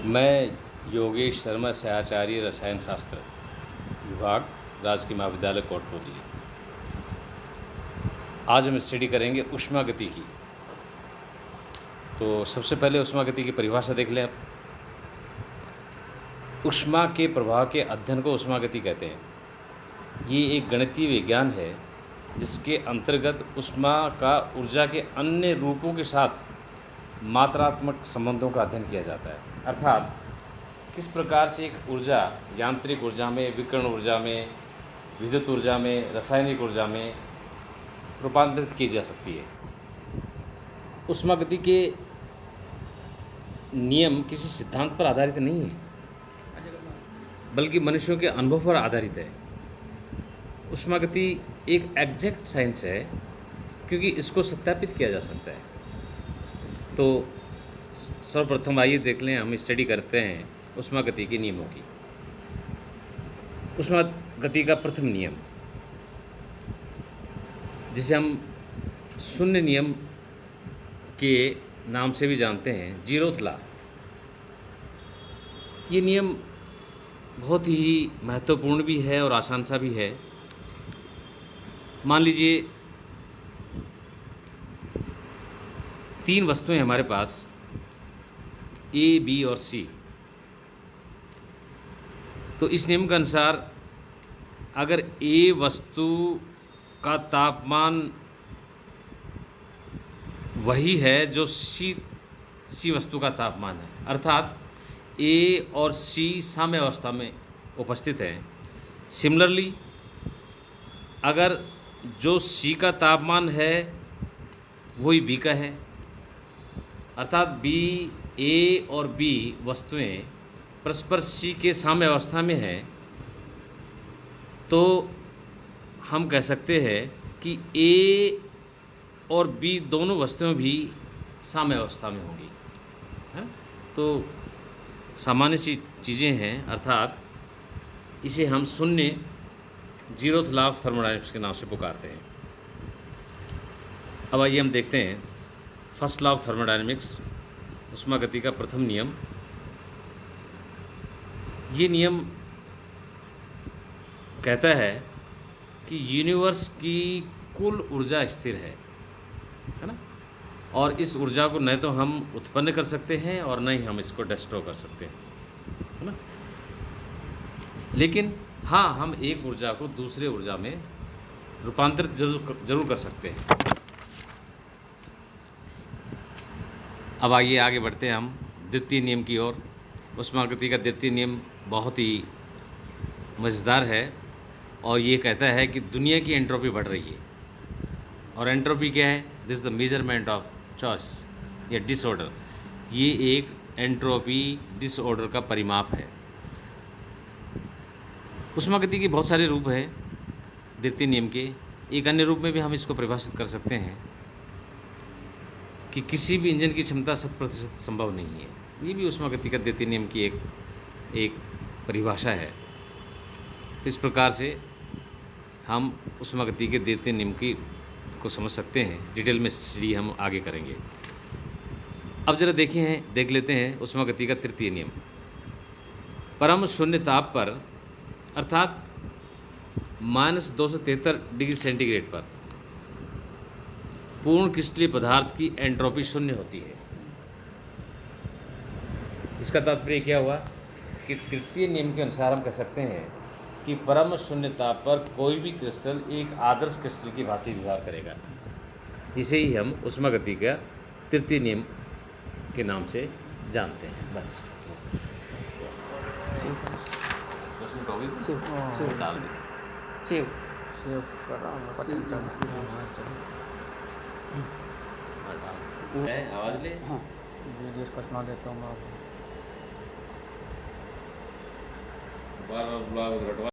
मैं योगेश शर्मा सहआचार्य रसायन शास्त्र विभाग, राजकीय महाविद्यालय कोटपुतली। आज हम स्टडी करेंगे ऊष्मागति की। तो सबसे पहले ऊष्मागति की परिभाषा देख लें आप। ऊष्मा के प्रवाह के अध्ययन को ऊष्मागति कहते हैं। ये एक गणितीय विज्ञान है जिसके अंतर्गत ऊष्मा का ऊर्जा के अन्य रूपों के साथ मात्रात्मक संबंधों का अध्ययन किया जाता है। अर्थात किस प्रकार से एक ऊर्जा यांत्रिक ऊर्जा में, विकिरण ऊर्जा में, विद्युत ऊर्जा में, रासायनिक ऊर्जा में रूपांतरित की जा सकती है। ऊष्मागति के नियम किसी सिद्धांत पर आधारित नहीं है, बल्कि मनुष्यों के अनुभव पर आधारित है। ऊष्मागति एक एग्जैक्ट साइंस है क्योंकि इसको सत्यापित किया जा सकता है। तो सर्वप्रथम आइए देख लें, हम स्टडी करते हैं ऊष्मागति के नियमों की। ऊष्मागति का प्रथम नियम, जिसे हम शून्य नियम के नाम से भी जानते हैं, जीरोथ लॉ। ये नियम बहुत ही महत्वपूर्ण भी है और आसान सा भी है। मान लीजिए 3 वस्तुएं हमारे पास, ए, बी और सी। तो इस नियम के अनुसार अगर ए वस्तु का तापमान वही है जो सी वस्तु का तापमान है, अर्थात ए और सी साम्य अवस्था में उपस्थित हैं। सिमिलरली अगर जो सी का तापमान है वही बी का है, अर्थात बी, ए और बी वस्तुएं परस्पर सी के साम्य अवस्था में हैं, तो हम कह सकते हैं कि ए और बी दोनों वस्तुएं भी साम्य अवस्था में होंगी, है। तो सामान्य सी चीज़ें हैं, अर्थात इसे हम शून्य, जीरोथ लॉ ऑफ थर्मोडायनेमिक्स के नाम से पुकारते हैं। अब आइए हम देखते हैं फर्स्ट लॉ ऑफ थर्मोडायनेमिक्स, ऊष्मागति का प्रथम नियम। ये नियम कहता है कि यूनिवर्स की कुल ऊर्जा स्थिर है ना, और इस ऊर्जा को न तो हम उत्पन्न कर सकते हैं और न ही हम इसको डिस्ट्रॉय कर सकते हैं, है ना। लेकिन हाँ, हम एक ऊर्जा को दूसरे ऊर्जा में रूपांतरित जरूर कर सकते हैं। अब आइए आगे बढ़ते हैं हम द्वितीय नियम की ओर। ऊष्मागति का द्वितीय नियम बहुत ही मज़ेदार है और ये कहता है कि दुनिया की एंट्रोपी बढ़ रही है। और एंट्रोपी क्या है? This is the measurement of choice या डिसऑर्डर। ये एक एंट्रोपी डिसऑर्डर का परिमाप है। ऊष्मागति के बहुत सारे रूप हैं द्वितीय नियम के। एक अन्य रूप में भी हम इसको परिभाषित कर सकते हैं कि किसी भी इंजन की क्षमता 100% संभव नहीं है। ये भी ऊष्मागति का द्वितीय नियम की एक परिभाषा है। तो इस प्रकार से हम ऊष्मागति के द्वितीय नियम को समझ सकते हैं। डिटेल में स्टडी हम आगे करेंगे। अब जरा देख लेते हैं ऊष्मागति का तृतीय नियम। परम शून्य ताप पर, अर्थात -273 डिग्री सेंटीग्रेड पर पूर्ण क्रिस्टलीय पदार्थ की एंट्रोपी शून्य होती है। इसका तात्पर्य क्या हुआ कि तृतीय नियम के अनुसार हम कह सकते हैं कि परम शून्य ताप पर कोई भी क्रिस्टल एक आदर्श क्रिस्टल की भांति व्यवहार करेगा। इसे ही हम ऊष्मागति का तृतीय नियम के नाम से जानते हैं। बस 10 मिनट हो गई, डाल दें। सेव कर रहा हूँ, पटन चल आवाज़ ले। हाँ, वीडियोस का सुना देता हूँ मैं आपको। बार बार ब्लॉग